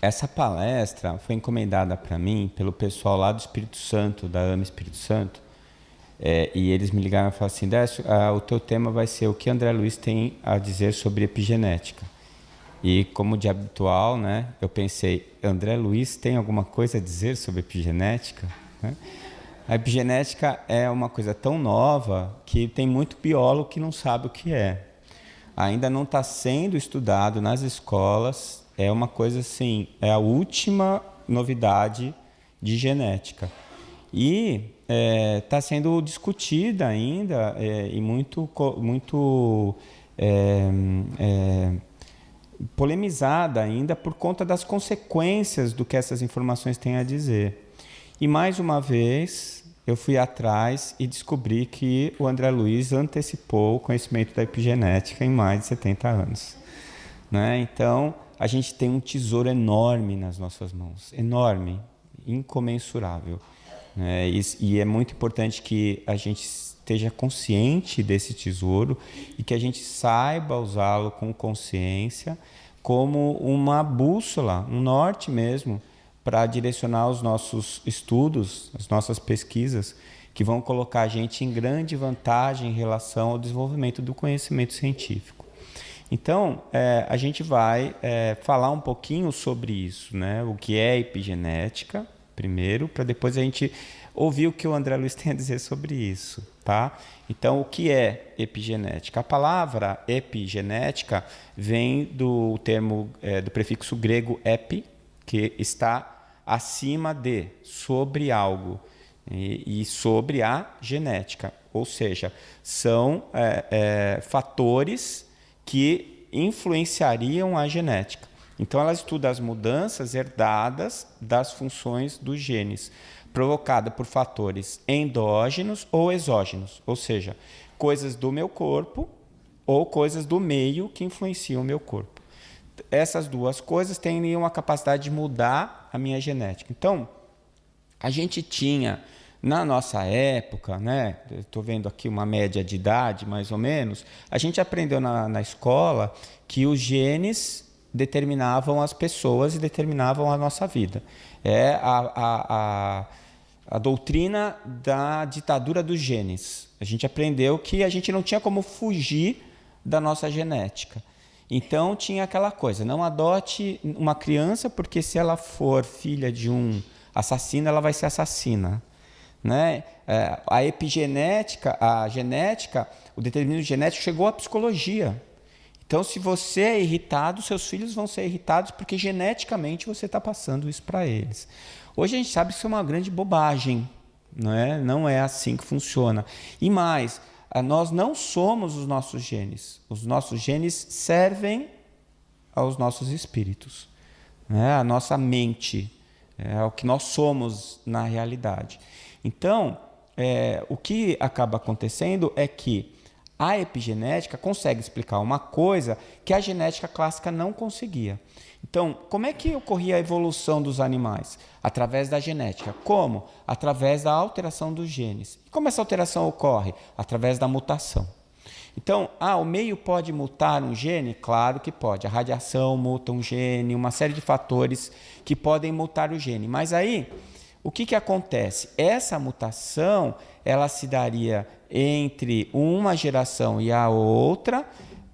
Essa palestra foi encomendada para mim pelo pessoal lá do Espírito Santo, da AMA Espírito Santo, e eles me ligaram e falaram assim: Décio, o teu tema vai ser o que André Luiz tem a dizer sobre epigenética. E como de habitual, né, eu pensei, André Luiz tem alguma coisa a dizer sobre epigenética? Né? A epigenética é uma coisa tão nova que tem muito biólogo que não sabe o que é. Ainda não está sendo estudado nas escolas, é uma coisa assim, é a última novidade de genética. E está sendo discutida ainda e muito polemizada ainda por conta das consequências do que essas informações têm a dizer. E mais uma vez eu fui atrás e descobri que o André Luiz antecipou o conhecimento da epigenética em mais de 70 anos. Né? Então, a gente tem um tesouro enorme nas nossas mãos, enorme, incomensurável. Né? E é muito importante que a gente esteja consciente desse tesouro e que a gente saiba usá-lo com consciência como uma bússola, um norte mesmo, para direcionar os nossos estudos, as nossas pesquisas, que vão colocar a gente em grande vantagem em relação ao desenvolvimento do conhecimento científico. Então, a gente vai falar um pouquinho sobre isso, né? O que é epigenética, primeiro, para depois a gente ouvir o que o André Luiz tem a dizer sobre isso, tá? Então, o que é epigenética? A palavra epigenética vem do termo, do prefixo grego epi, que está acima de, sobre algo, e sobre a genética, ou seja, são fatores que influenciariam a genética. Então, ela estuda as mudanças herdadas das funções dos genes, provocada por fatores endógenos ou exógenos, ou seja, coisas do meu corpo ou coisas do meio que influenciam o meu corpo. Essas duas coisas têm uma capacidade de mudar a minha genética. Então, a gente tinha, na nossa época, né, estou vendo aqui uma média de idade, mais ou menos, a gente aprendeu na escola que os genes determinavam as pessoas e determinavam a nossa vida. É a doutrina da ditadura dos genes. A gente aprendeu que a gente não tinha como fugir da nossa genética. Então tinha aquela coisa, não adote uma criança porque se ela for filha de um assassino, ela vai ser assassina. Né? A epigenética, a genética, o determinismo genético chegou à psicologia. Então, se você é irritado, seus filhos vão ser irritados porque geneticamente você está passando isso para eles. Hoje a gente sabe que isso é uma grande bobagem, não é assim que funciona. E mais, nós não somos os nossos genes. Os nossos genes servem aos nossos espíritos, né? A nossa mente, é o que nós somos na realidade. Então, o que acaba acontecendo é que a epigenética consegue explicar uma coisa que a genética clássica não conseguia. Então, como é que ocorria a evolução dos animais? Através da genética. Como? Através da alteração dos genes. E como essa alteração ocorre? Através da mutação. Então, o meio pode mutar um gene? Claro que pode. A radiação muta um gene, uma série de fatores que podem mutar o gene. Mas aí, o que acontece? Essa mutação, ela se daria entre uma geração e a outra,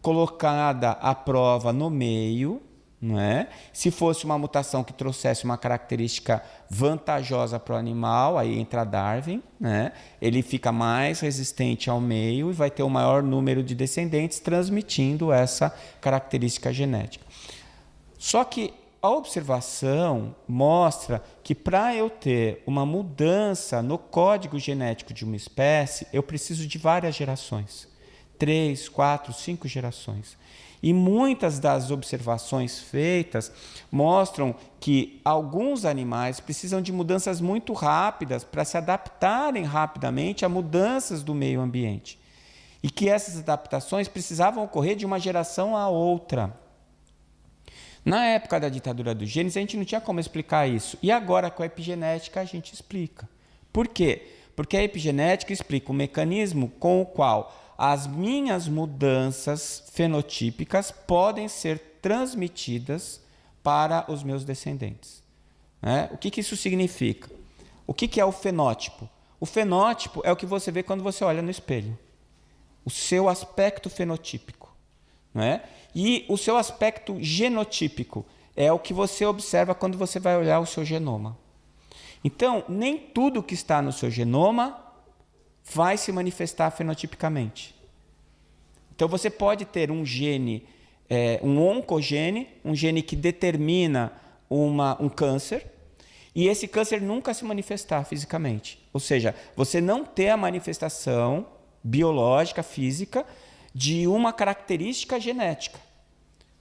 colocada à prova no meio, não é? Se fosse uma mutação que trouxesse uma característica vantajosa para o animal, aí entra Darwin, né? Ele fica mais resistente ao meio e vai ter um maior número de descendentes transmitindo essa característica genética. Só que a observação mostra que para eu ter uma mudança no código genético de uma espécie, eu preciso de várias gerações. 3, 4, 5 gerações. E muitas das observações feitas mostram que alguns animais precisam de mudanças muito rápidas para se adaptarem rapidamente a mudanças do meio ambiente. E que essas adaptações precisavam ocorrer de uma geração a outra. Na época da ditadura dos genes, a gente não tinha como explicar isso. E agora, com a epigenética, a gente explica. Por quê? Porque a epigenética explica o mecanismo com o qual as minhas mudanças fenotípicas podem ser transmitidas para os meus descendentes. Né? O que isso significa? O que é o fenótipo? O fenótipo é o que você vê quando você olha no espelho. O seu aspecto fenotípico. Né? E o seu aspecto genotípico é o que você observa quando você vai olhar o seu genoma. Então, nem tudo que está no seu genoma vai se manifestar fenotipicamente. Então, você pode ter um gene, um oncogene, um gene que determina um câncer, e esse câncer nunca se manifestar fisicamente. Ou seja, você não ter a manifestação biológica, física, de uma característica genética.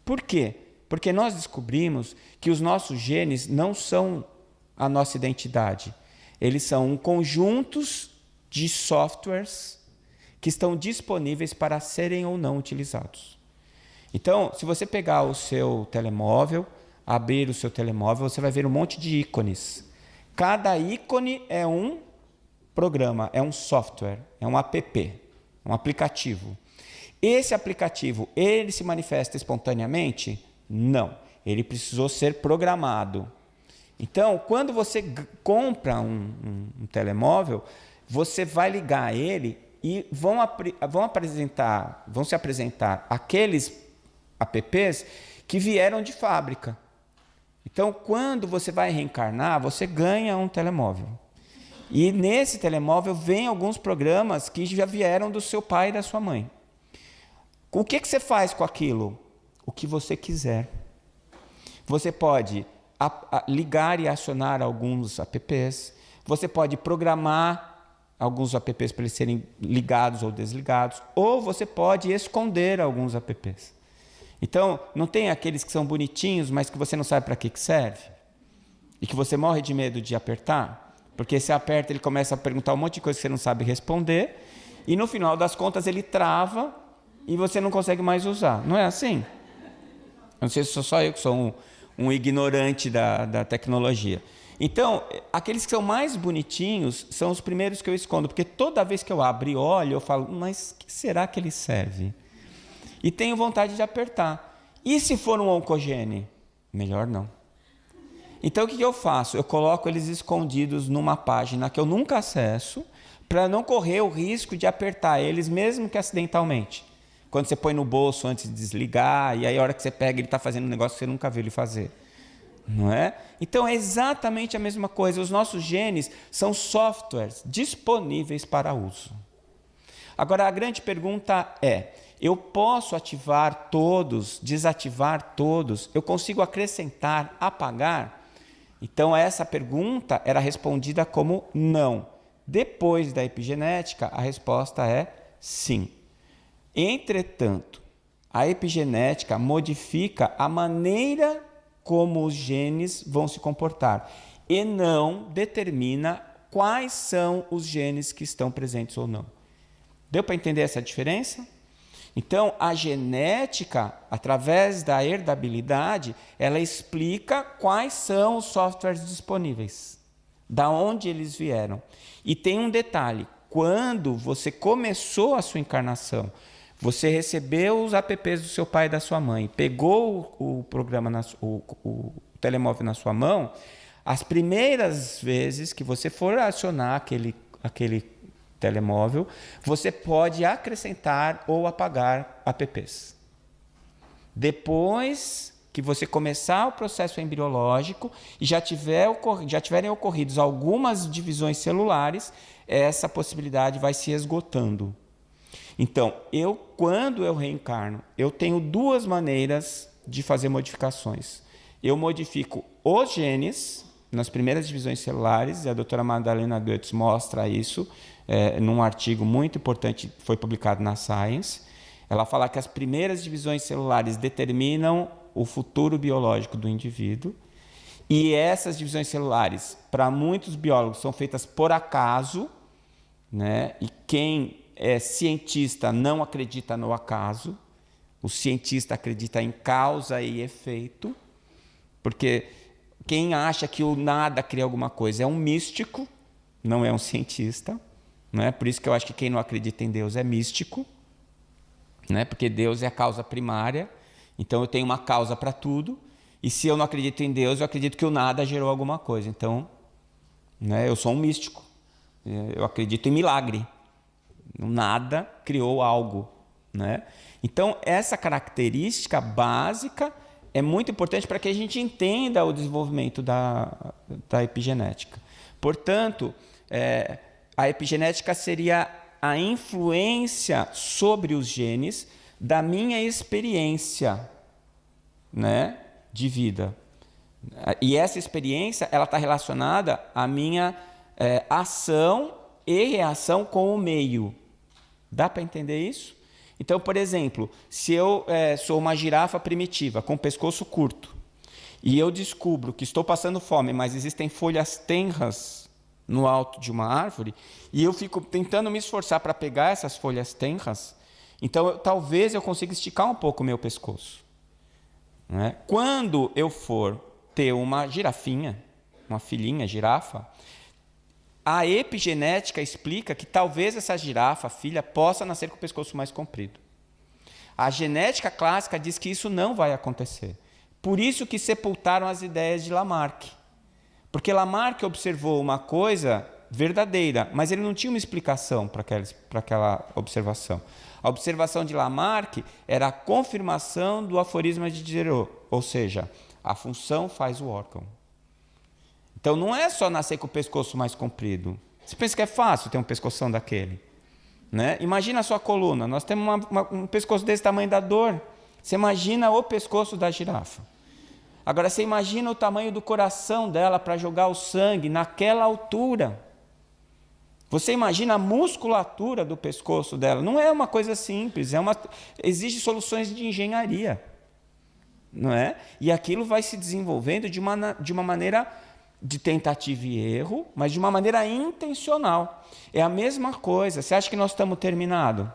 Por quê? Porque nós descobrimos que os nossos genes não são a nossa identidade. Eles são conjuntos de softwares que estão disponíveis para serem ou não utilizados. Então, se você pegar o seu telemóvel, abrir o seu telemóvel, você vai ver um monte de ícones. Cada ícone é um programa, é um software, é um app, um aplicativo. Esse aplicativo, ele se manifesta espontaneamente? Não. Ele precisou ser programado. Então, quando você compra um telemóvel, você vai ligar ele e vão se apresentar aqueles apps que vieram de fábrica. Então, quando você vai reencarnar, você ganha um telemóvel. E nesse telemóvel vem alguns programas que já vieram do seu pai e da sua mãe. O que você faz com aquilo? O que você quiser. Você pode ligar e acionar alguns apps. Você pode programar alguns apps para eles serem ligados ou desligados. Ou você pode esconder alguns apps. Então, não tem aqueles que são bonitinhos, mas que você não sabe para que serve? E que você morre de medo de apertar? Porque se aperta, ele começa a perguntar um monte de coisa que você não sabe responder. E no final das contas, ele trava e você não consegue mais usar. Não é assim? Eu não sei se sou só eu que sou um ignorante da tecnologia. Então, aqueles que são mais bonitinhos são os primeiros que eu escondo. Porque toda vez que eu abro e olho, eu falo, mas que será que ele serve? E tenho vontade de apertar. E se for um oncogene? Melhor não. Então, o que eu faço? Eu coloco eles escondidos numa página que eu nunca acesso, para não correr o risco de apertar eles, mesmo que acidentalmente. Quando você põe no bolso antes de desligar, e aí a hora que você pega, ele está fazendo um negócio que você nunca viu ele fazer. Não é? Então, é exatamente a mesma coisa. Os nossos genes são softwares disponíveis para uso. Agora, a grande pergunta é, eu posso ativar todos, desativar todos? Eu consigo acrescentar, apagar? Então, essa pergunta era respondida como não. Depois da epigenética, a resposta é sim. Entretanto, a epigenética modifica a maneira como os genes vão se comportar e não determina quais são os genes que estão presentes ou não. Deu para entender essa diferença? Então, a genética, através da herdabilidade, ela explica quais são os softwares disponíveis, da onde eles vieram. E tem um detalhe, quando você começou a sua encarnação, você recebeu os apps do seu pai e da sua mãe, pegou o programa, o telemóvel na sua mão, as primeiras vezes que você for acionar aquele telemóvel, você pode acrescentar ou apagar apps. Depois que você começar o processo embriológico e já tiverem ocorrido algumas divisões celulares, essa possibilidade vai se esgotando. Então, quando eu reencarno, eu tenho duas maneiras de fazer modificações. Eu modifico os genes nas primeiras divisões celulares, e a doutora Madalena Goetz mostra isso num artigo muito importante que foi publicado na Science. Ela fala que as primeiras divisões celulares determinam o futuro biológico do indivíduo, e essas divisões celulares, para muitos biólogos, são feitas por acaso, né? E quem é cientista não acredita no acaso, o cientista acredita em causa e efeito, porque quem acha que o nada cria alguma coisa é um místico, não é um cientista. Não é? Por isso que eu acho que quem não acredita em Deus é místico, né? Porque Deus é a causa primária, então eu tenho uma causa para tudo. E se eu não acredito em Deus, eu acredito que o nada gerou alguma coisa. Então, né, eu sou um místico. Eu acredito em milagre. O nada criou algo, né? Então, essa característica básica é muito importante para que a gente entenda o desenvolvimento da epigenética. Portanto, a epigenética seria a influência sobre os genes da minha experiência, né, de vida. E essa experiência ela está relacionada à minha ação e reação com o meio. Dá para entender isso? Então, por exemplo, se eu sou uma girafa primitiva com pescoço curto e eu descubro que estou passando fome, mas existem folhas tenras no alto de uma árvore e eu fico tentando me esforçar para pegar essas folhas tenras, então talvez eu consiga esticar um pouco o meu pescoço. Né? Quando eu for ter uma girafinha, uma filhinha girafa, a epigenética explica que talvez essa girafa, filha, possa nascer com o pescoço mais comprido. A genética clássica diz que isso não vai acontecer. Por isso que sepultaram as ideias de Lamarck. Porque Lamarck observou uma coisa verdadeira, mas ele não tinha uma explicação para aquela observação. A observação de Lamarck era a confirmação do aforisma de Diderot, ou seja, a função faz o órgão. Então não é só nascer com o pescoço mais comprido. Você pensa que é fácil ter um pescoção daquele? Né? Imagina a sua coluna. Nós temos um pescoço desse tamanho da dor. Você imagina o pescoço da girafa. Agora você imagina o tamanho do coração dela para jogar o sangue naquela altura. Você imagina a musculatura do pescoço dela. Não é uma coisa simples, exige soluções de engenharia. Não é? E aquilo vai se desenvolvendo de uma maneira de tentativa e erro, mas de uma maneira intencional. É a mesma coisa. Você acha que nós estamos terminados?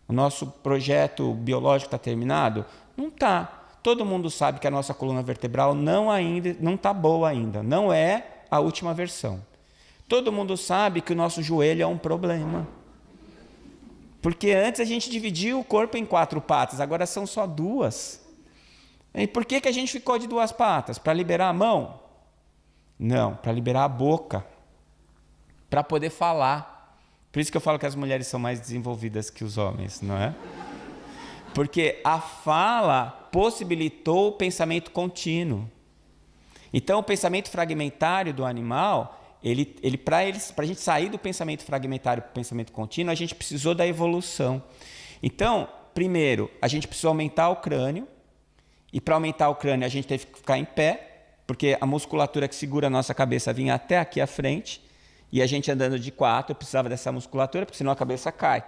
O nosso projeto biológico está terminado? Não está. Todo mundo sabe que a nossa coluna vertebral não está boa ainda. Não é a última versão. Todo mundo sabe que o nosso joelho é um problema. Porque antes a gente dividia o corpo em 4 patas, agora são só 2. E por que a gente ficou de 2 patas? Para liberar a mão? Não, para liberar a boca, para poder falar. Por isso que eu falo que as mulheres são mais desenvolvidas que os homens, não é? Porque a fala possibilitou o pensamento contínuo. Então, o pensamento fragmentário do animal, para a gente sair do pensamento fragmentário para o pensamento contínuo, a gente precisou da evolução. Então, primeiro, a gente precisou aumentar o crânio, e para aumentar o crânio a gente teve que ficar em pé, porque a musculatura que segura a nossa cabeça vinha até aqui à frente, e a gente andando de 4 precisava dessa musculatura, porque senão a cabeça cai.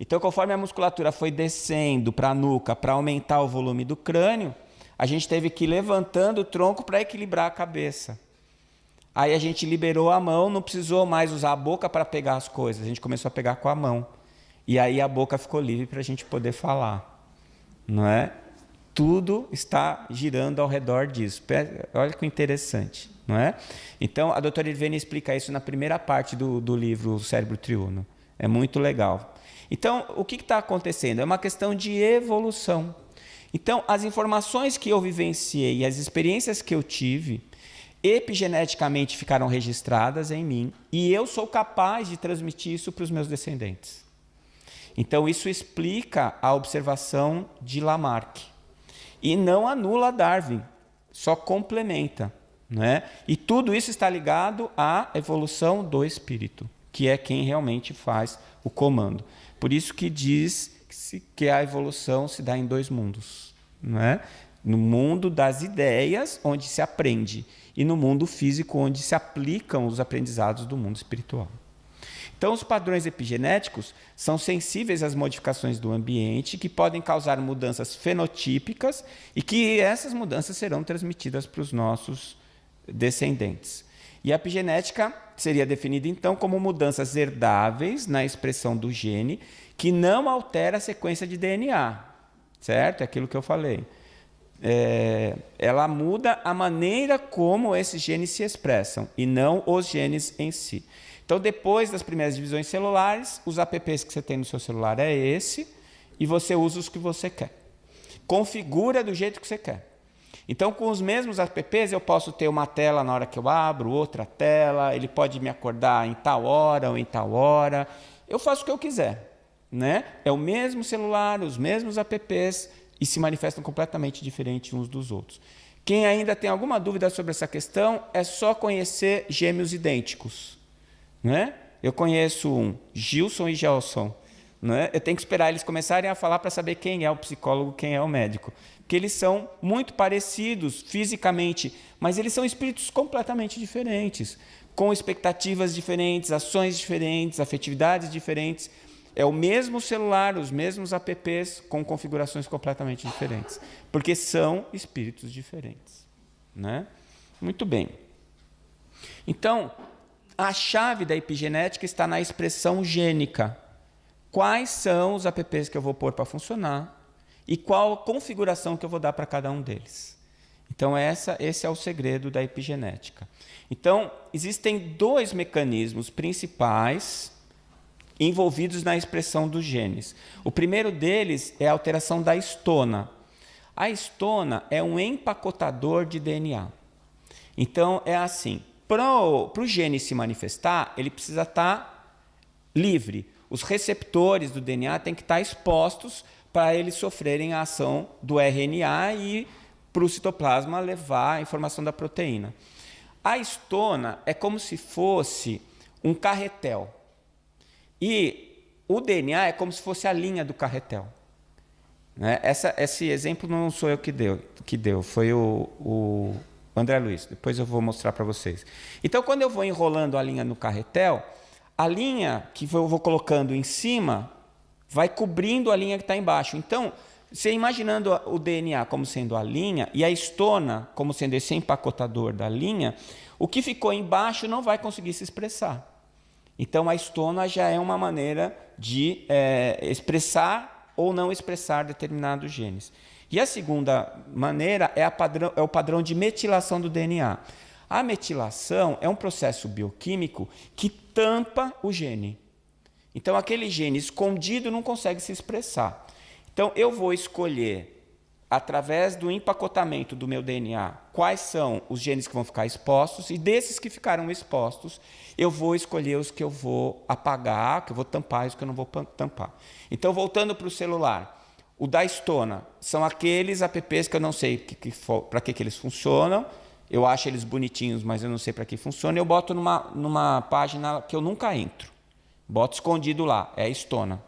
Então, conforme a musculatura foi descendo para a nuca, para aumentar o volume do crânio, a gente teve que ir levantando o tronco para equilibrar a cabeça. Aí a gente liberou a mão, não precisou mais usar a boca para pegar as coisas, a gente começou a pegar com a mão. E aí a boca ficou livre para a gente poder falar. Não é? Tudo está girando ao redor disso. Olha que interessante, não é? Então, a doutora Irvine explica isso na primeira parte do livro O Cérebro Triuno. É muito legal. Então, o que está acontecendo? É uma questão de evolução. Então, as informações que eu vivenciei e as experiências que eu tive, epigeneticamente ficaram registradas em mim e eu sou capaz de transmitir isso para os meus descendentes. Então, isso explica a observação de Lamarck. E não anula Darwin, só complementa. Né? E tudo isso está ligado à evolução do espírito, que é quem realmente faz o comando. Por isso que diz que a evolução se dá em 2 mundos. Né? No mundo das ideias, onde se aprende, e no mundo físico, onde se aplicam os aprendizados do mundo espiritual. Então, os padrões epigenéticos são sensíveis às modificações do ambiente, que podem causar mudanças fenotípicas e que essas mudanças serão transmitidas para os nossos descendentes. E a epigenética seria definida, então, como mudanças herdáveis na expressão do gene, que não altera a sequência de DNA, certo? É aquilo que eu falei. Ela muda a maneira como esses genes se expressam, e não os genes em si. Então, depois das primeiras divisões celulares, os apps que você tem no seu celular e você usa os que você quer. Configura do jeito que você quer. Então, com os mesmos apps, eu posso ter uma tela na hora que eu abro, outra tela, ele pode me acordar em tal hora ou em tal hora. Eu faço o que eu quiser, né? É o mesmo celular, os mesmos apps e se manifestam completamente diferentes uns dos outros. Quem ainda tem alguma dúvida sobre essa questão, é só conhecer gêmeos idênticos, né? Eu conheço um, Gilson e Gelson, né? Eu tenho que esperar eles começarem a falar para saber quem é o psicólogo, quem é o médico. Porque eles são muito parecidos fisicamente, mas eles são espíritos completamente diferentes, com expectativas diferentes, ações diferentes, afetividades diferentes. É o mesmo celular, os mesmos apps, com configurações completamente diferentes, porque são espíritos diferentes, né? Muito bem. Então, a chave da epigenética está na expressão gênica. Quais são os apps que eu vou pôr para funcionar e qual a configuração que eu vou dar para cada um deles. Então, esse é o segredo da epigenética. Então, existem dois mecanismos principais envolvidos na expressão dos genes. O primeiro deles é a alteração da histona. A histona é um empacotador de DNA. Então, é assim, para o gene se manifestar, ele precisa estar livre. Os receptores do DNA têm que estar expostos para eles sofrerem a ação do RNA e para o citoplasma levar a informação da proteína. A histona é como se fosse um carretel. E o DNA é como se fosse a linha do carretel. Né? Esse exemplo não sou eu que deu, foi o André Luiz. Depois eu vou mostrar para vocês. Então, quando eu vou enrolando a linha no carretel, a linha que eu vou colocando em cima vai cobrindo a linha que está embaixo. Então, você imaginando o DNA como sendo a linha e a histona como sendo esse empacotador da linha, o que ficou embaixo não vai conseguir se expressar. Então, a histona já é uma maneira de expressar ou não expressar determinados genes. E a segunda maneira é o padrão de metilação do DNA. A metilação é um processo bioquímico que tampa o gene. Então, aquele gene escondido não consegue se expressar. Então, eu vou escolher, através do empacotamento do meu DNA, quais são os genes que vão ficar expostos, e desses que ficaram expostos, eu vou escolher os que eu vou apagar, que eu vou tampar e os que eu não vou tampar. Então, voltando para o celular, o da histona são aqueles apps que eu não sei para que eles funcionam, eu acho eles bonitinhos, mas eu não sei para que funcionam, eu boto numa página que eu nunca entro. Boto escondido lá, é a histona.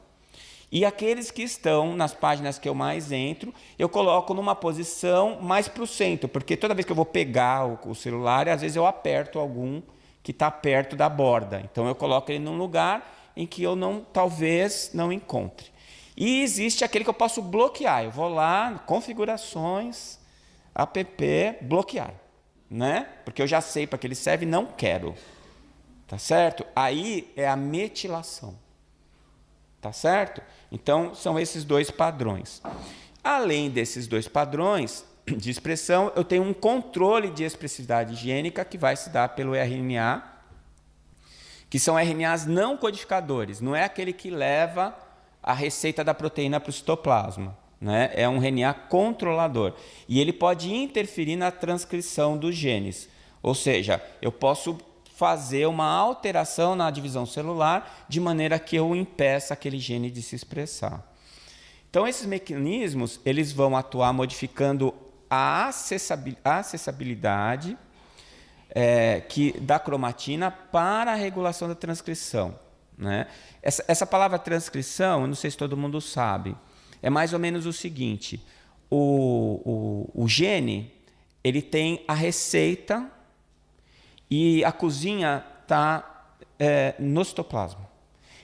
E aqueles que estão nas páginas que eu mais entro, eu coloco numa posição mais para o centro, porque toda vez que eu vou pegar o celular, às vezes eu aperto algum que está perto da borda. Então eu coloco ele num lugar em que eu talvez não encontre. E existe aquele que eu posso bloquear. Eu vou lá, configurações, app, bloquear, né? Porque eu já sei para que ele serve e não quero. Tá certo? Aí é a metilação. Tá certo? Então, são esses dois padrões. Além desses dois padrões de expressão, eu tenho um controle de expressividade gênica que vai se dar pelo RNA, que são RNAs não codificadores. Não é aquele que leva a receita da proteína para o citoplasma. Né? É um RNA controlador. E ele pode interferir na transcrição dos genes. Ou seja, eu posso fazer uma alteração na divisão celular de maneira que eu impeça aquele gene de se expressar. Então, esses mecanismos eles vão atuar modificando a acessibilidade da cromatina para a regulação da transcrição. Né? Essa palavra transcrição, eu não sei se todo mundo sabe, é mais ou menos o seguinte: o gene ele tem a receita e a cozinha está no citoplasma.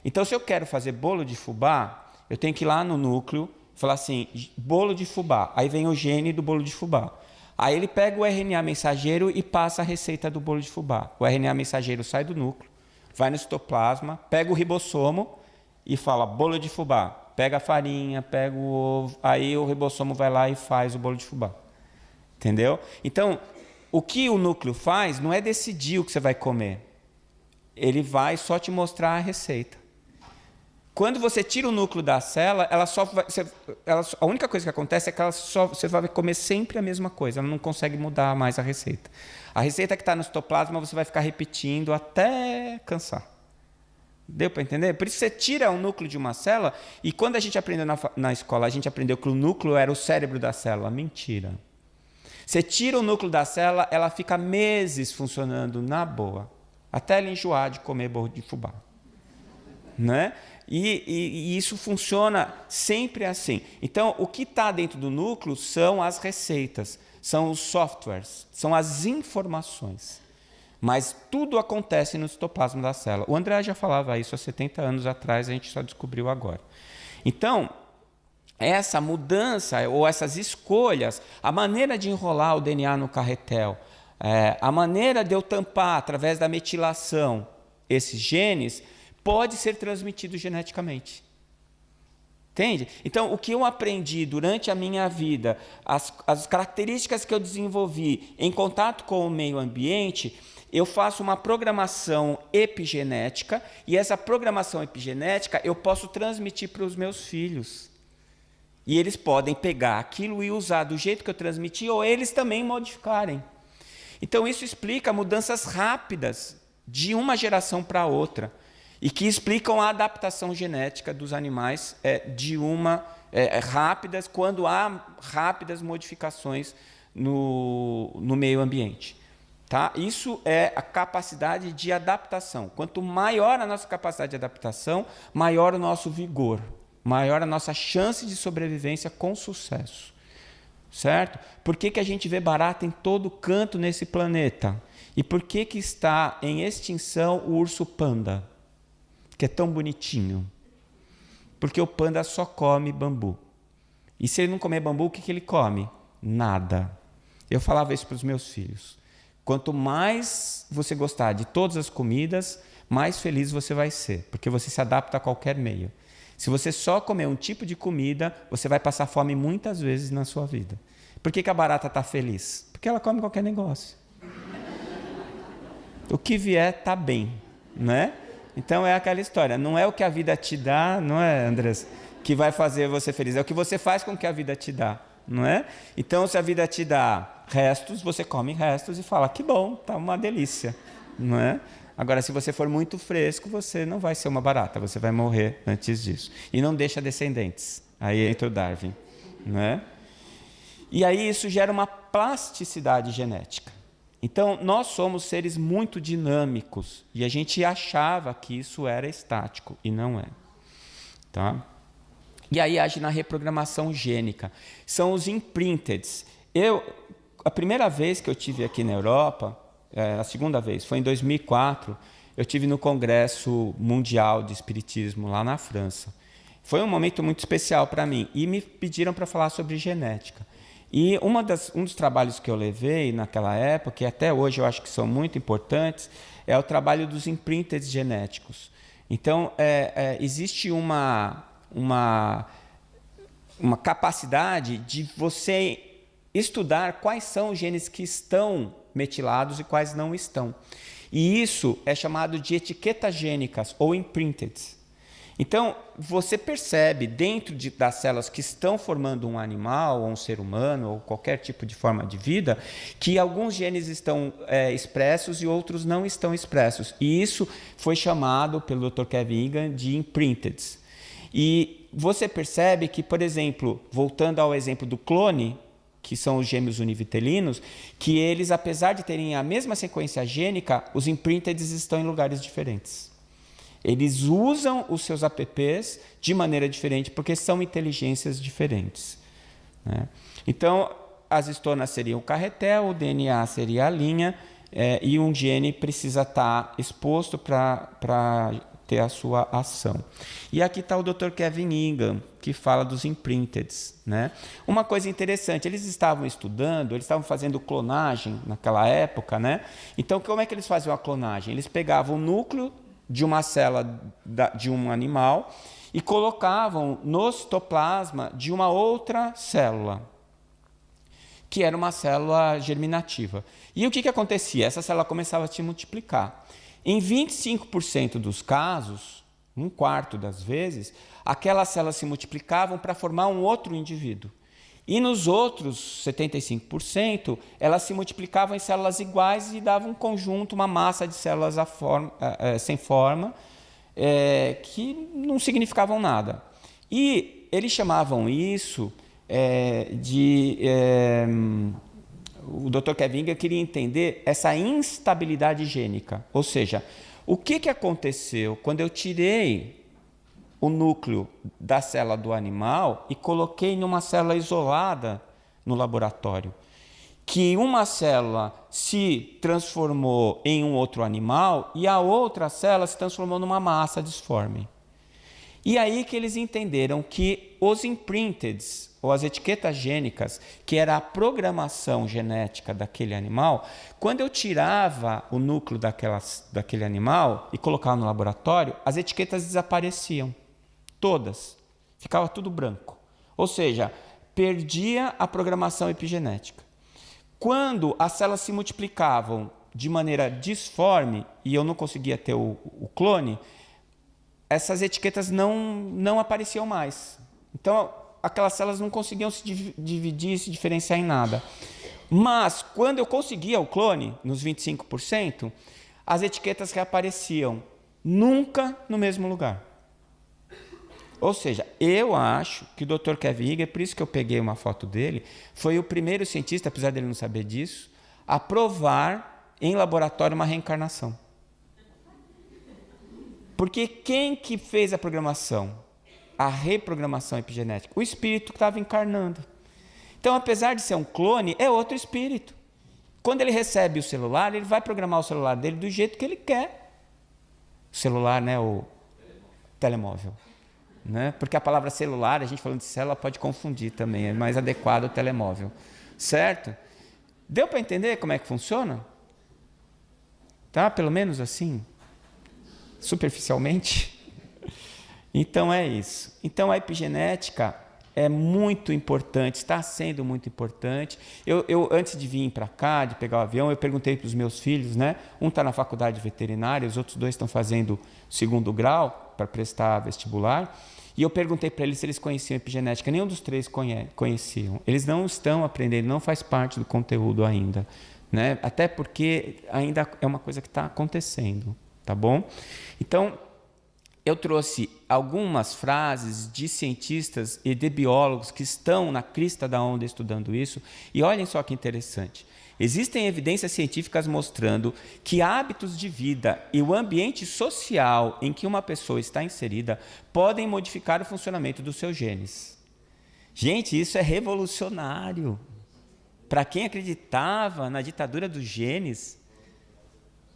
Então, se eu quero fazer bolo de fubá, eu tenho que ir lá no núcleo e falar assim, bolo de fubá. Aí vem o gene do bolo de fubá. Aí ele pega o RNA mensageiro e passa a receita do bolo de fubá. O RNA mensageiro sai do núcleo, vai no citoplasma, pega o ribossomo e fala bolo de fubá. Pega a farinha, pega o ovo, aí o ribossomo vai lá e faz o bolo de fubá. Entendeu? Então, o que o núcleo faz não é decidir o que você vai comer. Ele vai só te mostrar a receita. Quando você tira o núcleo da célula, a única coisa que acontece é que você vai comer sempre a mesma coisa, ela não consegue mudar mais a receita. A receita que está no citoplasma você vai ficar repetindo até cansar. Deu para entender? Por isso você tira o núcleo de uma célula, e quando a gente aprendeu na escola, a gente aprendeu que o núcleo era o cérebro da célula. Mentira. Você tira o núcleo da célula, ela fica meses funcionando na boa, até ela enjoar de comer bolo de fubá. Né? E isso funciona sempre assim. Então, o que está dentro do núcleo são as receitas, são os softwares, são as informações. Mas tudo acontece no citoplasma da célula. O André já falava isso há 70 anos atrás, a gente só descobriu agora. Então, essa mudança ou essas escolhas, a maneira de enrolar o DNA no carretel, a maneira de eu tampar através da metilação esses genes, pode ser transmitido geneticamente. Entende? Então, o que eu aprendi durante a minha vida, as características que eu desenvolvi em contato com o meio ambiente, eu faço uma programação epigenética, e essa programação epigenética eu posso transmitir para os meus filhos. E eles podem pegar aquilo e usar do jeito que eu transmiti, ou eles também modificarem. Então, isso explica mudanças rápidas de uma geração para outra, e que explicam a adaptação genética dos animais rápidas, quando há rápidas modificações no meio ambiente. Tá? Isso é a capacidade de adaptação. Quanto maior a nossa capacidade de adaptação, maior o nosso vigor, maior a nossa chance de sobrevivência com sucesso. Certo? Por que a gente vê barata em todo canto nesse planeta? E por que está em extinção o urso panda, que é tão bonitinho? Porque o panda só come bambu. E se ele não comer bambu, o que ele come? Nada. Eu falava isso para os meus filhos. Quanto mais você gostar de todas as comidas, mais feliz você vai ser, porque você se adapta a qualquer meio. Se você só comer um tipo de comida, você vai passar fome muitas vezes na sua vida. Por que a barata está feliz? Porque ela come qualquer negócio. O que vier está bem, né? Então é aquela história, não é o que a vida te dá, não é, Andrés, que vai fazer você feliz, é o que você faz com o que a vida te dá, não é? Então, se a vida te dá restos, você come restos e fala, que bom, tá uma delícia, não é? Agora, se você for muito fresco, você não vai ser uma barata, você vai morrer antes disso. E não deixa descendentes, aí entra o Darwin, não é? E aí isso gera uma plasticidade genética. Então, nós somos seres muito dinâmicos, e a gente achava que isso era estático, e não é. Tá? E aí age na reprogramação gênica. São os imprinteds. A primeira vez que eu tive aqui na Europa, a segunda vez, foi em 2004, eu tive no Congresso Mundial de Espiritismo, lá na França. Foi um momento muito especial para mim, e me pediram para falar sobre genética. E um dos trabalhos que eu levei naquela época, e até hoje eu acho que são muito importantes, é o trabalho dos imprints genéticos. Então, existe uma capacidade de você estudar quais são os genes que estão metilados e quais não estão. E isso é chamado de etiquetas gênicas ou imprinted. Então, você percebe dentro das células que estão formando um animal, ou um ser humano, ou qualquer tipo de forma de vida, que alguns genes estão expressos e outros não estão expressos. E isso foi chamado pelo Dr. Kevin Egan de imprinted. E você percebe que, por exemplo, voltando ao exemplo do clone, que são os gêmeos univitelinos, que eles, apesar de terem a mesma sequência gênica, os imprinted estão em lugares diferentes. Eles usam os seus apps de maneira diferente, porque são inteligências diferentes. Né? Então, as histonas seriam o carretel, o DNA seria a linha, e um gene precisa estar exposto para ter a sua ação. E aqui está o Dr. Kevin Egan, que fala dos imprinted. Né? Uma coisa interessante, eles estavam estudando, eles estavam fazendo clonagem naquela época. Né? Então, como é que eles faziam a clonagem? Eles pegavam o núcleo de uma célula de um animal e colocavam no citoplasma de uma outra célula, que era uma célula germinativa. E o que acontecia? Essa célula começava a se multiplicar. Em 25% dos casos, 1/4 das vezes, aquelas células se multiplicavam para formar um outro indivíduo. E nos outros 75%, elas se multiplicavam em células iguais e davam um conjunto, uma massa de células sem forma, que não significavam nada. E eles chamavam isso o Dr. Kevinga queria entender essa instabilidade gênica. Ou seja, o que aconteceu quando eu tirei o núcleo da célula do animal e coloquei numa célula isolada no laboratório? Que uma célula se transformou em um outro animal e a outra célula se transformou numa massa disforme. E aí que eles entenderam que os imprinteds, ou as etiquetas gênicas, que era a programação genética daquele animal, quando eu tirava o núcleo daquele animal e colocava no laboratório, as etiquetas desapareciam. Todas. Ficava tudo branco. Ou seja, perdia a programação epigenética. Quando as células se multiplicavam de maneira disforme e eu não conseguia ter o clone, essas etiquetas não apareciam mais. Então, aquelas células não conseguiam se dividir, se diferenciar em nada. Mas, quando eu conseguia o clone, nos 25%, as etiquetas reapareciam, nunca no mesmo lugar. Ou seja, eu acho que o Dr. Kevinga, por isso que eu peguei uma foto dele, foi o primeiro cientista, apesar dele não saber disso, a provar em laboratório uma reencarnação. Porque quem que fez a programação? A reprogramação epigenética? O espírito que estava encarnando. Então, apesar de ser um clone, é outro espírito. Quando ele recebe o celular, ele vai programar o celular dele do jeito que ele quer. O celular, né? O telemóvel. Né? Porque a palavra celular, a gente falando de célula, pode confundir também. É mais adequado o telemóvel. Certo? Deu para entender como é que funciona? Tá? Pelo menos assim? Superficialmente? Então é isso. Então a epigenética é muito importante, está sendo muito importante. Eu antes de vir para cá, de pegar o avião, eu perguntei para os meus filhos, né? Um está na faculdade de veterinária, os outros 2 estão fazendo 2º grau para prestar vestibular. E eu perguntei para eles se eles conheciam epigenética. Nenhum dos 3 conheciam. Eles não estão aprendendo, não faz parte do conteúdo ainda, né? Até porque ainda é uma coisa que está acontecendo, tá bom? Então, eu trouxe algumas frases de cientistas e de biólogos que estão na crista da onda estudando isso. E olhem só que interessante. Existem evidências científicas mostrando que hábitos de vida e o ambiente social em que uma pessoa está inserida podem modificar o funcionamento dos seus genes. Gente, isso é revolucionário. Para quem acreditava na ditadura dos genes,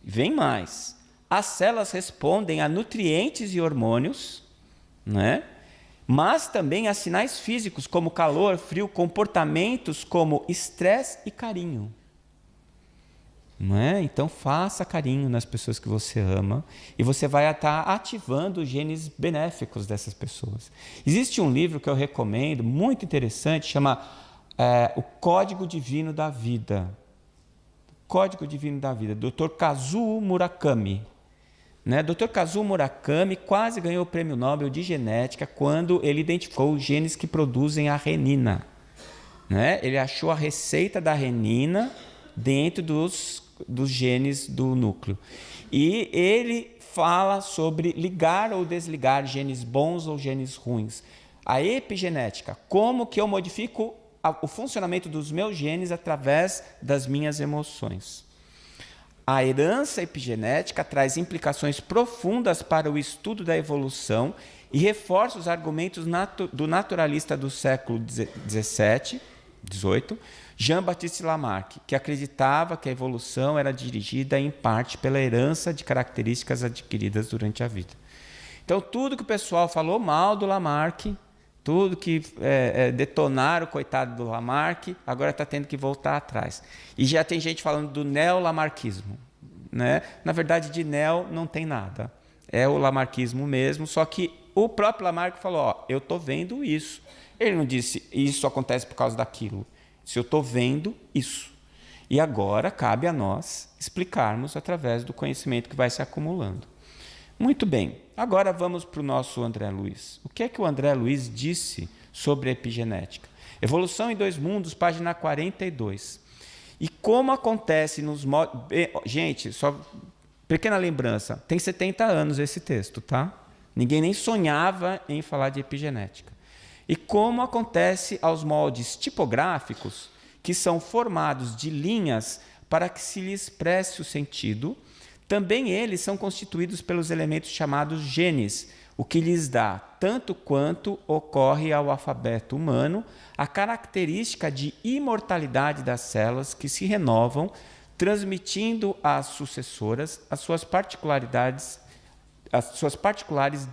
vem mais. As células respondem a nutrientes e hormônios, né? Mas também a sinais físicos como calor, frio, comportamentos como estresse e carinho. Não é? Então faça carinho nas pessoas que você ama e você vai estar ativando os genes benéficos dessas pessoas. Existe um livro que eu recomendo, muito interessante, chama O Código Divino da Vida. Código Divino da Vida, Dr. Kazuo Murakami. Né? Dr. Kazuo Murakami quase ganhou o prêmio Nobel de Genética quando ele identificou os genes que produzem a renina. Né? Ele achou a receita da renina dentro dos genes do núcleo. E ele fala sobre ligar ou desligar genes bons ou genes ruins. A epigenética, como que eu modifico o funcionamento dos meus genes através das minhas emoções. A herança epigenética traz implicações profundas para o estudo da evolução e reforça os argumentos do naturalista do século XVII, Jean-Baptiste Lamarck, que acreditava que a evolução era dirigida em parte pela herança de características adquiridas durante a vida. Então, tudo que o pessoal falou mal do Lamarck, tudo que detonaram o coitado do Lamarck, agora está tendo que voltar atrás. E já tem gente falando do neo-lamarquismo. Né? Na verdade, de neo não tem nada. É o lamarquismo mesmo, só que o próprio Lamarck falou, eu estou vendo isso. Ele não disse, isso acontece por causa daquilo. Se eu estou vendo isso. E agora cabe a nós explicarmos através do conhecimento que vai se acumulando. Muito bem. agora vamos para o nosso André Luiz. O que é que o André Luiz disse sobre a epigenética? Evolução em Dois Mundos, página 42. E como acontece nos modos... Gente, só pequena lembrança, tem 70 anos esse texto, tá? Ninguém nem sonhava em falar de epigenética. E como acontece aos moldes tipográficos, que são formados de linhas para que se lhe expresse o sentido, também eles são constituídos pelos elementos chamados genes, o que lhes dá, tanto quanto ocorre ao alfabeto humano, a característica de imortalidade das células que se renovam, transmitindo às sucessoras as suas particulares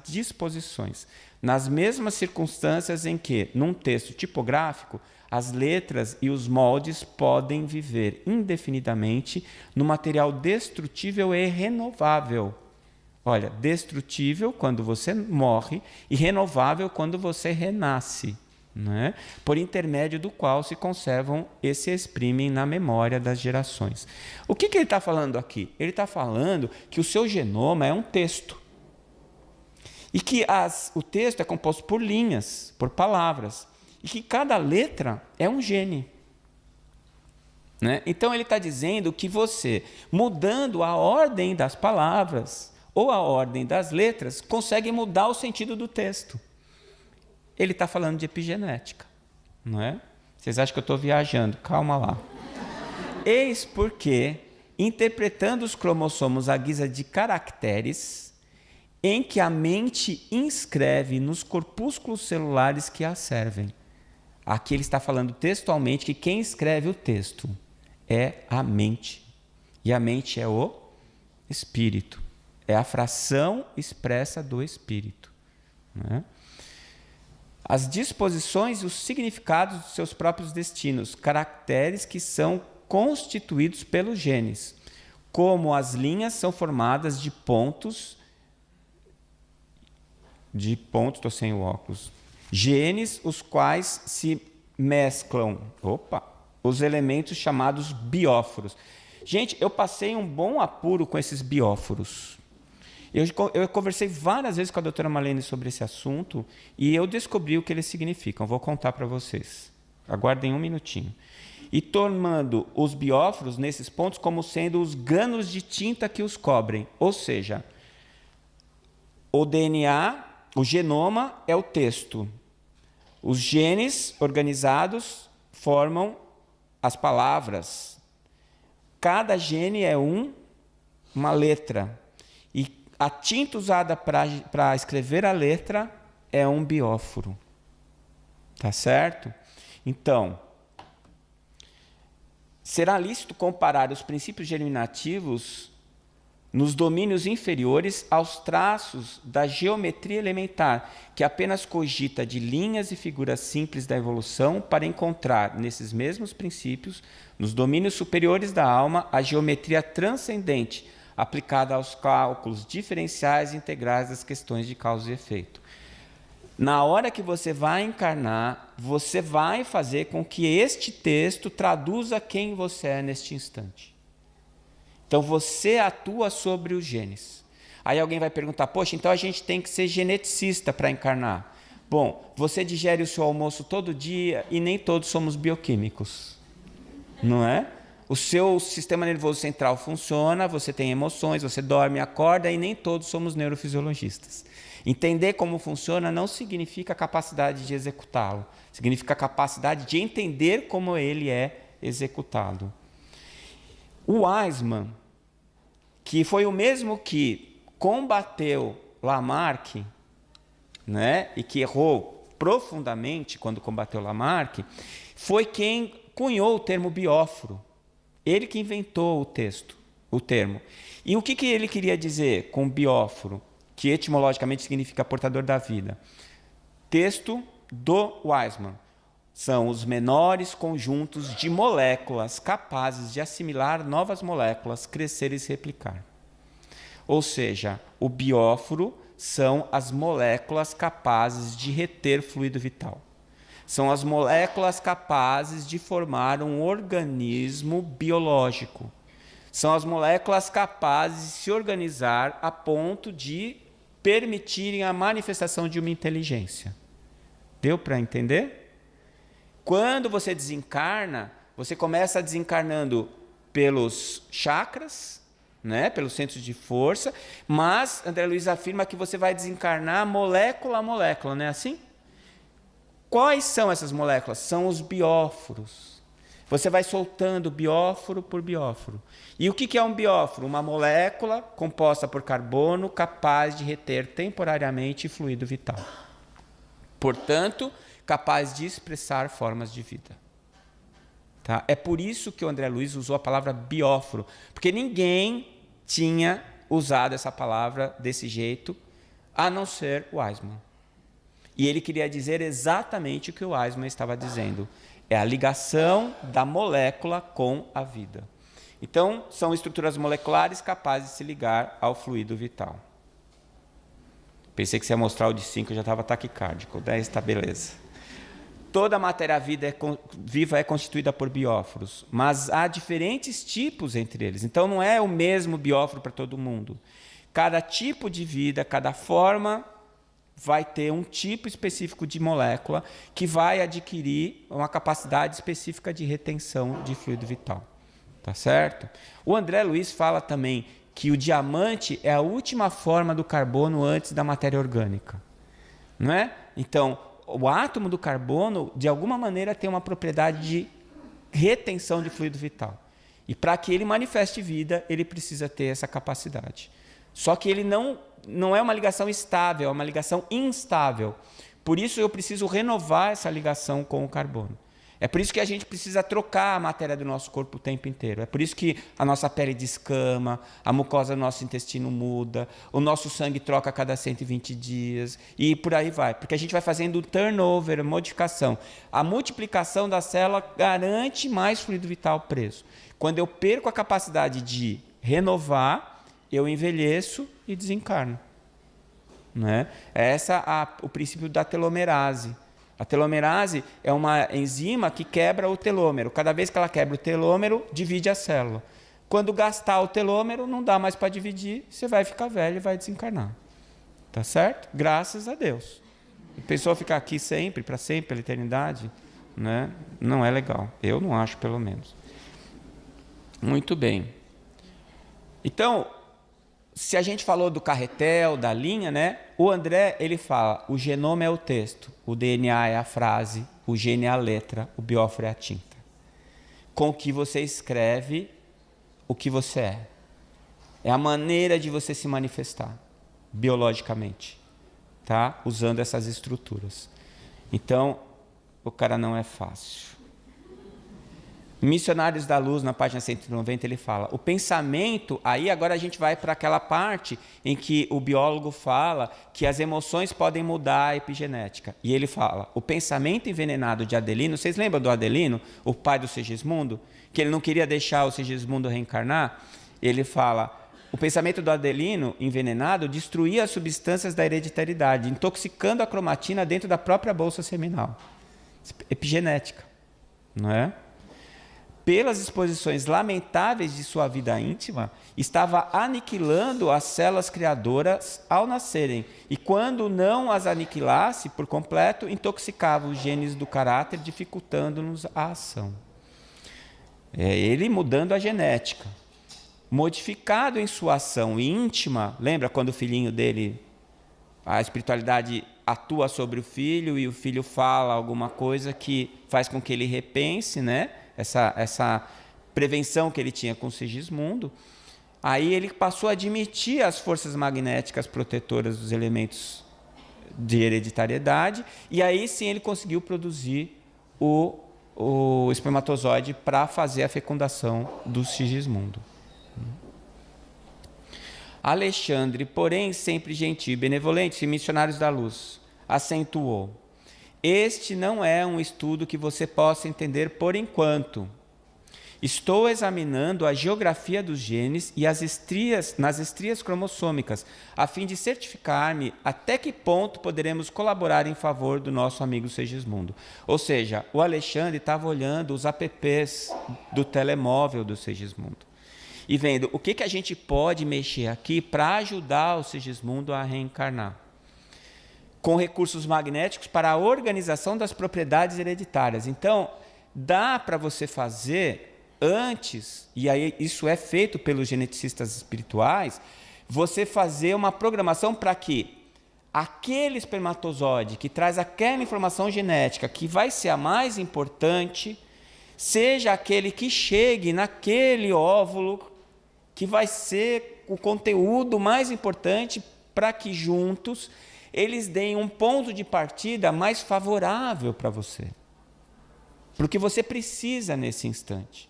disposições, nas mesmas circunstâncias em que, num texto tipográfico, as letras e os moldes podem viver indefinidamente no material destrutível e renovável. Olha, destrutível quando você morre e renovável quando você renasce, né? Por intermédio do qual se conservam e se exprimem na memória das gerações. O que ele está falando aqui? Ele está falando que o seu genoma é um texto. E que o texto é composto por linhas, por palavras. E que cada letra é um gene. Né? Então ele está dizendo que você, mudando a ordem das palavras ou a ordem das letras, consegue mudar o sentido do texto. Ele está falando de epigenética. Não é? Vocês acham que eu estou viajando? Calma lá. Eis porque, interpretando os cromossomos à guisa de caracteres, em que a mente inscreve nos corpúsculos celulares que a servem. Aqui ele está falando textualmente que quem escreve o texto é a mente. E a mente é o espírito. É a fração expressa do espírito. Né? As disposições e os significados dos seus próprios destinos, caracteres que são constituídos pelos genes, como as linhas são formadas de pontos, estou sem o óculos, genes, os quais se mesclam, os elementos chamados bióforos. Gente, eu passei um bom apuro com esses bióforos. Eu conversei várias vezes com a doutora Marlene sobre esse assunto e eu descobri o que eles significam. Vou contar para vocês. Aguardem um minutinho. E tomando os bióforos nesses pontos como sendo os grânulos de tinta que os cobrem. Ou seja, o DNA, o genoma é o texto. Os genes organizados formam as palavras. Cada gene é uma letra. E a tinta usada para escrever a letra é um bióforo. Tá certo? Então, será lícito comparar os princípios germinativos nos domínios inferiores aos traços da geometria elementar, que apenas cogita de linhas e figuras simples da evolução para encontrar, nesses mesmos princípios, nos domínios superiores da alma, a geometria transcendente, aplicada aos cálculos diferenciais e integrais das questões de causa e efeito. Na hora que você vai encarnar, você vai fazer com que este texto traduza quem você é neste instante. Então, você atua sobre os genes. Aí alguém vai perguntar, poxa, então a gente tem que ser geneticista para encarnar. Bom, você digere o seu almoço todo dia e nem todos somos bioquímicos. Não é? O seu sistema nervoso central funciona, você tem emoções, você dorme, acorda e nem todos somos neurofisiologistas. Entender como funciona não significa capacidade de executá-lo, significa capacidade de entender como ele é executado. O Weismann, que foi o mesmo que combateu Lamarck, né, e que errou profundamente quando combateu Lamarck, foi quem cunhou o termo bióforo. Ele que inventou o termo. E o que ele queria dizer com bióforo, que etimologicamente significa portador da vida? Texto do Weismann. São os menores conjuntos de moléculas capazes de assimilar novas moléculas, crescer e se replicar. Ou seja, o bióforo são as moléculas capazes de reter fluido vital. São as moléculas capazes de formar um organismo biológico. São as moléculas capazes de se organizar a ponto de permitirem a manifestação de uma inteligência. Deu para entender? Quando você desencarna, você começa desencarnando pelos chakras, né, pelos centros de força, mas André Luiz afirma que você vai desencarnar molécula a molécula, não é assim? Quais são essas moléculas? São os bióforos. Você vai soltando bióforo por bióforo. E o que é um bióforo? Uma molécula composta por carbono capaz de reter temporariamente fluido vital. Portanto, capaz de expressar formas de vida. Tá? É por isso que o André Luiz usou a palavra bióforo, porque ninguém tinha usado essa palavra desse jeito, a não ser o Weismann. E ele queria dizer exatamente o que o Weismann estava dizendo. É a ligação da molécula com a vida. Então, são estruturas moleculares capazes de se ligar ao fluido vital. Pensei que você ia mostrar o de 5, eu já estava taquicárdico. 10 está beleza. Toda a matéria viva é constituída por bióforos, mas há diferentes tipos entre eles. Então, não é o mesmo bióforo para todo mundo. Cada tipo de vida, cada forma vai ter um tipo específico de molécula que vai adquirir uma capacidade específica de retenção de fluido vital. Tá certo? O André Luiz fala também que o diamante é a última forma do carbono antes da matéria orgânica. Não é? Então, o átomo do carbono, de alguma maneira, tem uma propriedade de retenção de fluido vital. E para que ele manifeste vida, ele precisa ter essa capacidade. Só que ele não é uma ligação estável, é uma ligação instável. Por isso eu preciso renovar essa ligação com o carbono. É por isso que a gente precisa trocar a matéria do nosso corpo o tempo inteiro. É por isso que a nossa pele descama, a mucosa do nosso intestino muda, o nosso sangue troca a cada 120 dias e por aí vai. Porque a gente vai fazendo turnover, modificação. A multiplicação da célula garante mais fluido vital preso. Quando eu perco a capacidade de renovar, eu envelheço e desencarno. Né? É o princípio da telomerase. A telomerase é uma enzima que quebra o telômero. Cada vez que ela quebra o telômero, divide a célula. Quando gastar o telômero, não dá mais para dividir, você vai ficar velho e vai desencarnar. Tá certo? Graças a Deus. A pessoa ficar aqui sempre, para sempre, pela eternidade, né? Não é legal. Eu não acho, pelo menos. Muito bem. Então, se a gente falou do carretel, da linha, né? O André, ele fala, o genoma é o texto, o DNA é a frase, o gene é a letra, o bióforo é a tinta. Com que você escreve o que você é. É a maneira de você se manifestar, biologicamente, tá? Usando essas estruturas. Então, o cara não é fácil. Missionários da Luz, na página 190, ele fala, o pensamento, aí agora a gente vai para aquela parte em que o biólogo fala que as emoções podem mudar a epigenética. E ele fala, o pensamento envenenado de Adelino, vocês lembram do Adelino, o pai do Segismundo, que ele não queria deixar o Segismundo reencarnar? Ele fala, o pensamento do Adelino envenenado destruía as substâncias da hereditariedade, intoxicando a cromatina dentro da própria bolsa seminal. Epigenética, não é? Pelas exposições lamentáveis de sua vida íntima, estava aniquilando as células criadoras ao nascerem, e quando não as aniquilasse por completo, intoxicava os genes do caráter, dificultando-nos a ação. É ele mudando a genética. Modificado em sua ação íntima, lembra quando o filhinho dele, a espiritualidade atua sobre o filho e o filho fala alguma coisa que faz com que ele repense, né? Essa prevenção que ele tinha com o Segismundo, aí ele passou a admitir as forças magnéticas protetoras dos elementos de hereditariedade, e aí sim ele conseguiu produzir o espermatozoide para fazer a fecundação do Sigismundo. Alexandre, porém, sempre gentil e benevolente, missionários da luz, acentuou: este não é um estudo que você possa entender por enquanto. Estou examinando a geografia dos genes e nas estrias cromossômicas, a fim de certificar-me até que ponto poderemos colaborar em favor do nosso amigo Segismundo. Ou seja, o Alexandre estava olhando os apps do telemóvel do Segismundo. e vendo o que a gente pode mexer aqui para ajudar o Sigismundo a reencarnar. Com recursos magnéticos para a organização das propriedades hereditárias. Então, dá para você fazer antes, e aí isso é feito pelos geneticistas espirituais, você fazer uma programação para que aquele espermatozoide que traz aquela informação genética que vai ser a mais importante, seja aquele que chegue naquele óvulo que vai ser o conteúdo mais importante para que juntos eles deem um ponto de partida mais favorável para você. Porque você precisa nesse instante.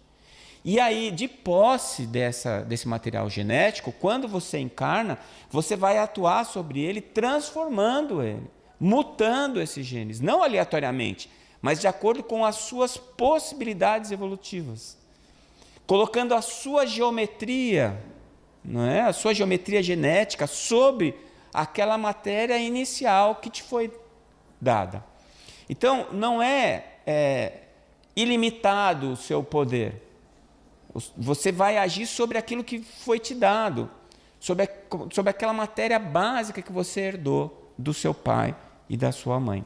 E aí, de posse desse material genético, quando você encarna, você vai atuar sobre ele, transformando ele, mutando esses genes, não aleatoriamente, mas de acordo com as suas possibilidades evolutivas, colocando a sua geometria, não é? A sua geometria genética sobre aquela matéria inicial que te foi dada. Então, não é ilimitado o seu poder. Você vai agir sobre aquilo que foi te dado, sobre aquela matéria básica que você herdou do seu pai e da sua mãe.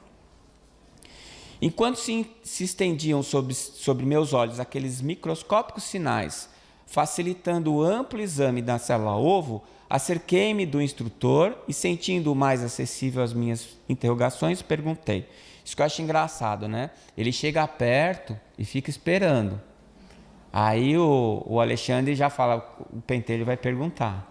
Enquanto se estendiam sobre meus olhos aqueles microscópicos sinais, facilitando o amplo exame da célula-ovo, acerquei-me do instrutor e, sentindo-o mais acessível às minhas interrogações, perguntei. Isso que eu acho engraçado, né? Ele chega perto e fica esperando. Aí o Alexandre já fala, o pentelho vai perguntar.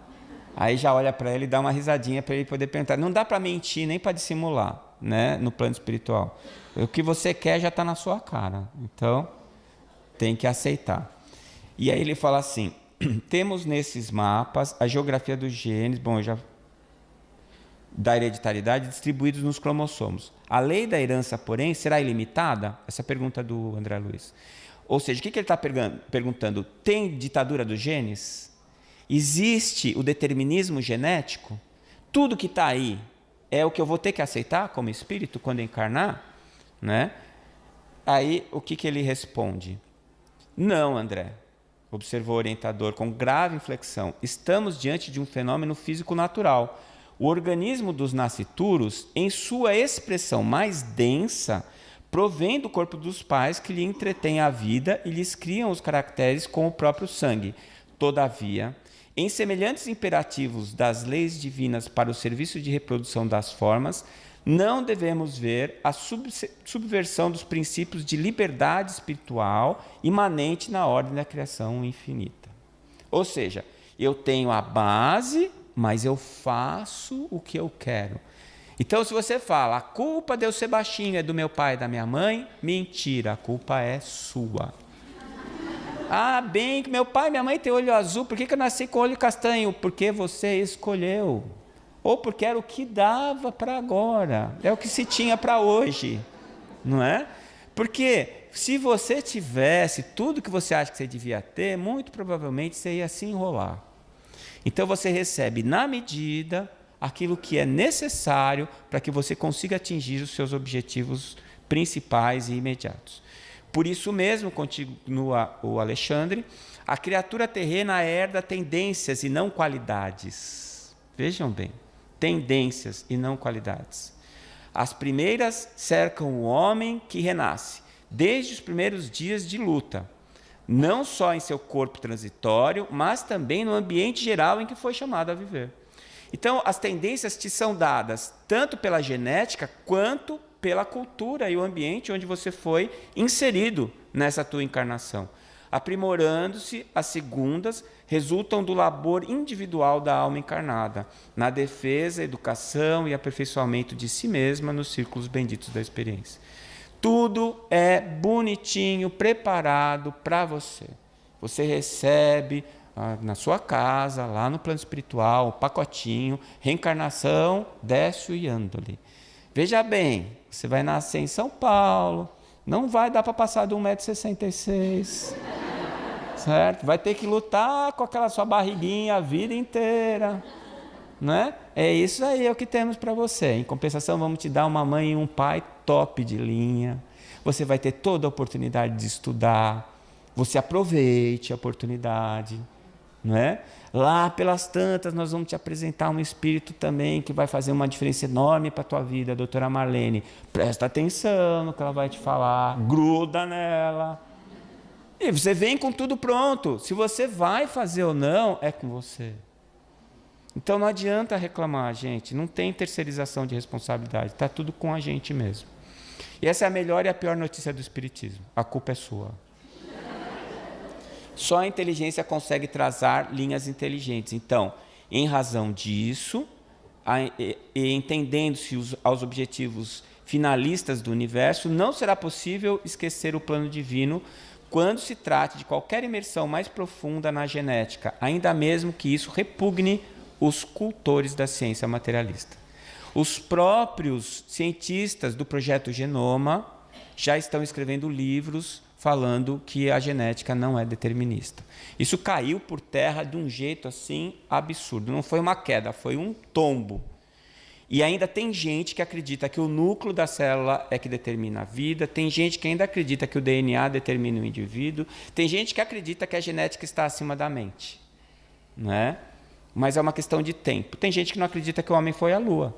Aí já olha para ele e dá uma risadinha para ele poder perguntar. Não dá para mentir nem para dissimular, né, no plano espiritual. O que você quer já está na sua cara. Então, tem que aceitar. E aí ele fala assim, temos nesses mapas a geografia dos genes, da hereditariedade distribuídos nos cromossomos. A lei da herança, porém, será ilimitada? Essa é a pergunta do André Luiz. Ou seja, o que ele está perguntando? Tem ditadura dos genes? Existe o determinismo genético? Tudo que está aí é o que eu vou ter que aceitar como espírito quando encarnar? Né? Aí, o que ele responde? Não, André, observou o orientador com grave inflexão. Estamos diante de um fenômeno físico natural. O organismo dos nascituros, em sua expressão mais densa, provém do corpo dos pais que lhe entretêm a vida e lhes criam os caracteres com o próprio sangue. Todavia, em semelhantes imperativos das leis divinas para o serviço de reprodução das formas, não devemos ver a subversão dos princípios de liberdade espiritual imanente na ordem da criação infinita. Ou seja, eu tenho a base, mas eu faço o que eu quero. Então, se você fala, a culpa de eu ser baixinho é do meu pai e da minha mãe, mentira, a culpa é sua. Ah, bem que meu pai e minha mãe têm olho azul, por que eu nasci com olho castanho? Porque você escolheu. Ou porque era o que dava para agora, é o que se tinha para hoje, não é? Porque se você tivesse tudo que você acha que você devia ter, muito provavelmente você ia se enrolar. Então você recebe na medida aquilo que é necessário para que você consiga atingir os seus objetivos principais e imediatos. Por isso mesmo, continua o Alexandre, a criatura terrena herda tendências e não qualidades. Vejam bem, tendências e não qualidades. As primeiras cercam o homem que renasce, desde os primeiros dias de luta, não só em seu corpo transitório, mas também no ambiente geral em que foi chamado a viver. Então, as tendências te são dadas tanto pela genética quanto pela cultura e o ambiente onde você foi inserido nessa tua encarnação. Aprimorando-se, as segundas resultam do labor individual da alma encarnada, na defesa, educação e aperfeiçoamento de si mesma nos círculos benditos da experiência. Tudo é bonitinho, preparado para você. Você recebe na sua casa, lá no plano espiritual, um pacotinho, reencarnação, Décio e Andoli. Veja bem, você vai nascer em São Paulo, não vai dar para passar de 1,66 m, certo? Vai ter que lutar com aquela sua barriguinha a vida inteira, né? É isso aí, é o que temos para você. Em compensação, vamos te dar uma mãe e um pai top de linha. Você vai ter toda a oportunidade de estudar. Você aproveite a oportunidade, não é? Lá pelas tantas nós vamos te apresentar um espírito também que vai fazer uma diferença enorme para a tua vida, a doutora Marlene. Presta atenção no que ela vai te falar, gruda nela. E você vem com tudo pronto. Se você vai fazer ou não, é com você. Então não adianta reclamar, gente. Não tem terceirização de responsabilidade. Está tudo com a gente mesmo. E essa é a melhor e a pior notícia do espiritismo. A culpa é sua. Só a inteligência consegue traçar linhas inteligentes. Então, em razão disso, e entendendo-se aos objetivos finalistas do universo, não será possível esquecer o plano divino quando se trate de qualquer imersão mais profunda na genética, ainda mesmo que isso repugne os cultores da ciência materialista. Os próprios cientistas do projeto Genoma já estão escrevendo livros falando que a genética não é determinista. Isso caiu por terra de um jeito assim absurdo. Não foi uma queda, foi um tombo. E ainda tem gente que acredita que o núcleo da célula é que determina a vida, tem gente que ainda acredita que o DNA determina o indivíduo, tem gente que acredita que a genética está acima da mente, não é? Mas é uma questão de tempo. Tem gente que não acredita que o homem foi à Lua,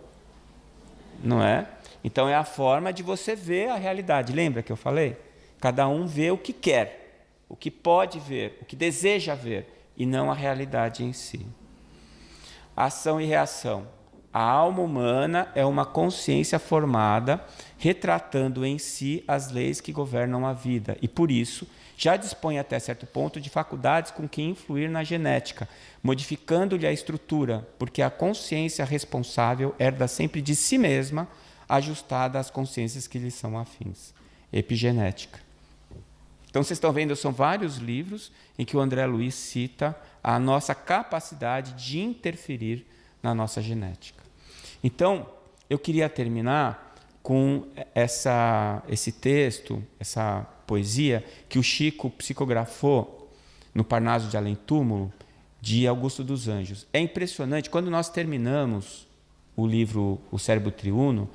não é? Então é a forma de você ver a realidade. Lembra que eu falei? Cada um vê o que quer, o que pode ver, o que deseja ver, e não a realidade em si. Ação e reação. A alma humana é uma consciência formada, retratando em si as leis que governam a vida, e por isso já dispõe até certo ponto de faculdades com que influir na genética, modificando-lhe a estrutura, porque a consciência responsável herda sempre de si mesma, ajustada às consciências que lhe são afins. Epigenética. Então, vocês estão vendo, são vários livros em que o André Luiz cita a nossa capacidade de interferir na nossa genética. Então, eu queria terminar com esse texto, essa poesia, que o Chico psicografou no Parnaso de Além Túmulo, de Augusto dos Anjos. É impressionante, quando nós terminamos o livro O Cérebro Triuno,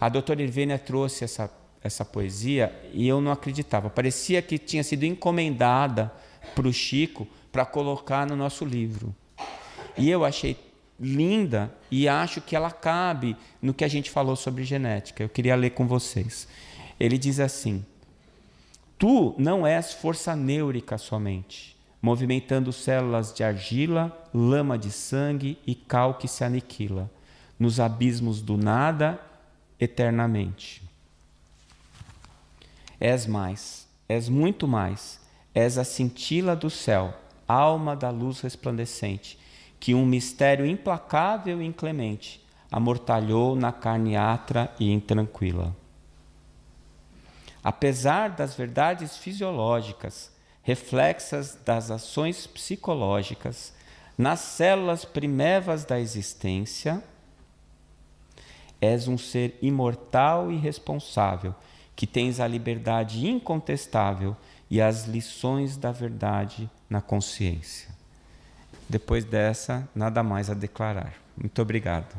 a doutora Irvênia trouxe essa poesia e eu não acreditava. Parecia que tinha sido encomendada para o Chico para colocar no nosso livro. E eu achei linda e acho que ela cabe no que a gente falou sobre genética. Eu queria ler com vocês. Ele diz assim: tu não és força nêurica somente, movimentando células de argila, lama de sangue e cal que se aniquila, nos abismos do nada eternamente. És mais, és muito mais, és a cintila do céu, alma da luz resplandecente, que um mistério implacável e inclemente amortalhou na carne atra e intranquila. Apesar das verdades fisiológicas, reflexas das ações psicológicas, nas células primevas da existência, és um ser imortal e responsável, que tens a liberdade incontestável e as lições da verdade na consciência. Depois dessa, nada mais a declarar. Muito obrigado.